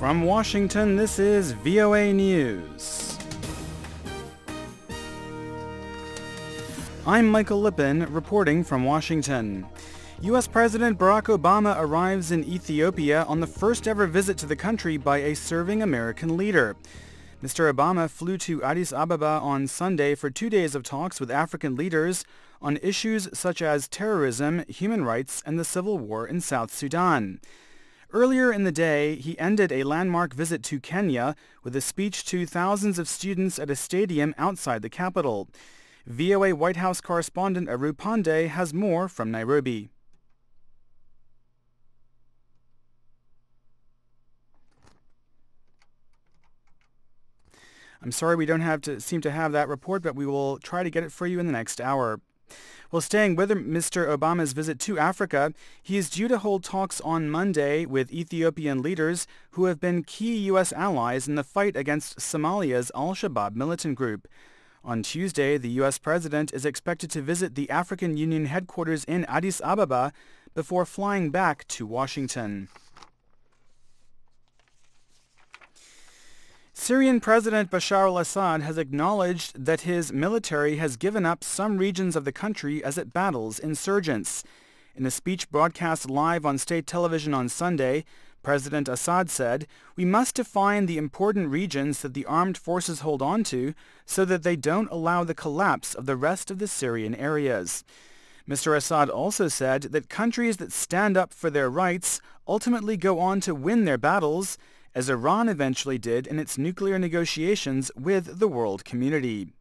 From Washington, this is VOA News. I'm Michael Lipin, reporting from Washington. U.S. President Barack Obama arrives in Ethiopia on the first ever visit to the country by a serving American leader. Mr. Obama flew to Addis Ababa on Sunday for 2 days of talks with African leaders on issues such as terrorism, human rights, and the civil war in South Sudan. Earlier in the day, he ended a landmark visit to Kenya with a speech to thousands of students at a stadium outside the capital. VOA White House correspondent Aru Pande has more from Nairobi. I'm sorry we don't seem to have that report, but we will try to get it for you in the next hour. Well, staying with Mr. Obama's visit to Africa, he is due to hold talks on Monday with Ethiopian leaders who have been key U.S. allies in the fight against Somalia's al-Shabaab militant group. On Tuesday, the U.S. president is expected to visit the African Union headquarters in Addis Ababa before flying back to Washington. Syrian President Bashar al-Assad has acknowledged that his military has given up some regions of the country as it battles insurgents. In a speech broadcast live on state television on Sunday, President Assad said, "We must define the important regions that the armed forces hold on to so that they don't allow the collapse of the rest of the Syrian areas." Mr. Assad also said that countries that stand up for their rights ultimately go on to win their battles, as Iran eventually did in its nuclear negotiations with the world community.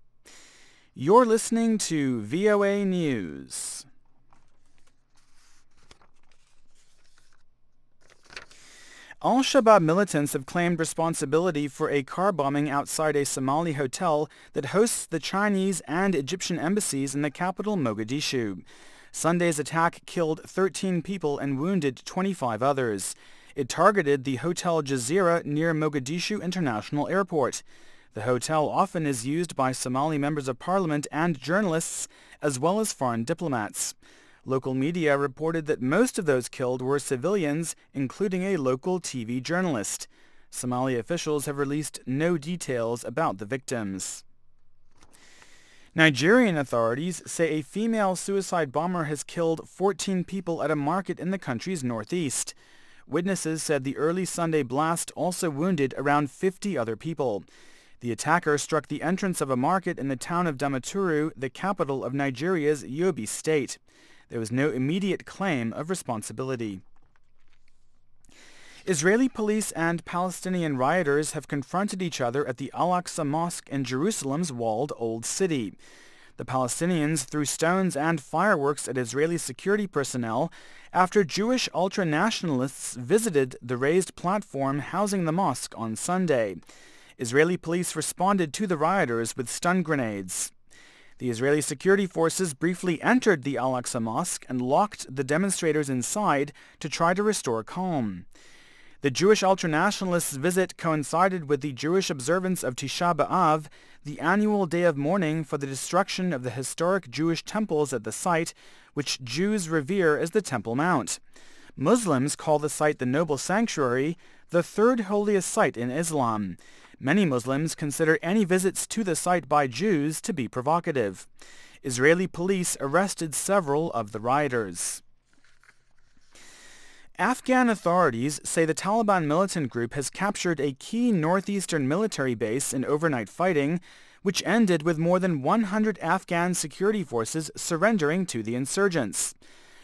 You're listening to VOA News. Al-Shabaab militants have claimed responsibility for a car bombing outside a Somali hotel that hosts the Chinese and Egyptian embassies in the capital, Mogadishu. Sunday's attack killed 13 people and wounded 25 others. It targeted the Hotel Jazeera near Mogadishu International Airport. The hotel often is used by Somali members of parliament and journalists, as well as foreign diplomats. Local media reported that most of those killed were civilians, including a local TV journalist. Somali officials have released no details about the victims. Nigerian authorities say a female suicide bomber has killed 14 people at a market in the country's northeast. Witnesses said the early Sunday blast also wounded around 50 other people. The attacker struck the entrance of a market in the town of Damaturu, the capital of Nigeria's Yobe state. There was no immediate claim of responsibility. Israeli police and Palestinian rioters have confronted each other at the Al-Aqsa Mosque in Jerusalem's walled Old City. The Palestinians threw stones and fireworks at Israeli security personnel after Jewish ultra-nationalists visited the raised platform housing the mosque on Sunday. Israeli police responded to the rioters with stun grenades. The Israeli security forces briefly entered the Al-Aqsa Mosque and locked the demonstrators inside to try to restore calm. The Jewish ultranationalists' visit coincided with the Jewish observance of Tisha B'Av, the annual day of mourning for the destruction of the historic Jewish temples at the site, which Jews revere as the Temple Mount. Muslims call the site the Noble Sanctuary, the third holiest site in Islam. Many Muslims consider any visits to the site by Jews to be provocative. Israeli police arrested several of the rioters. Afghan authorities say the Taliban militant group has captured a key northeastern military base in overnight fighting, which ended with more than 100 Afghan security forces surrendering to the insurgents.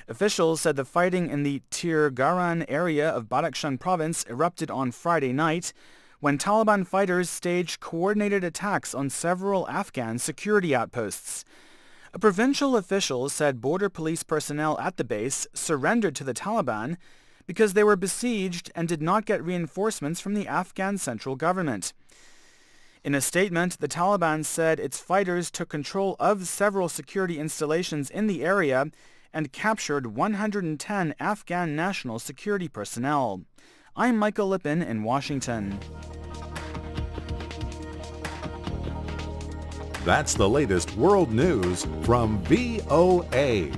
Officials said the fighting in the Tir Garan area of Badakhshan province erupted on Friday night, when Taliban fighters staged coordinated attacks on several Afghan security outposts. A provincial official said border police personnel at the base surrendered to the Taliban because they were besieged and did not get reinforcements from the Afghan central government. In a statement, the Taliban said its fighters took control of several security installations in the area and captured 110 Afghan national security personnel. I'm Michael Lipin in Washington. That's the latest world news from VOA.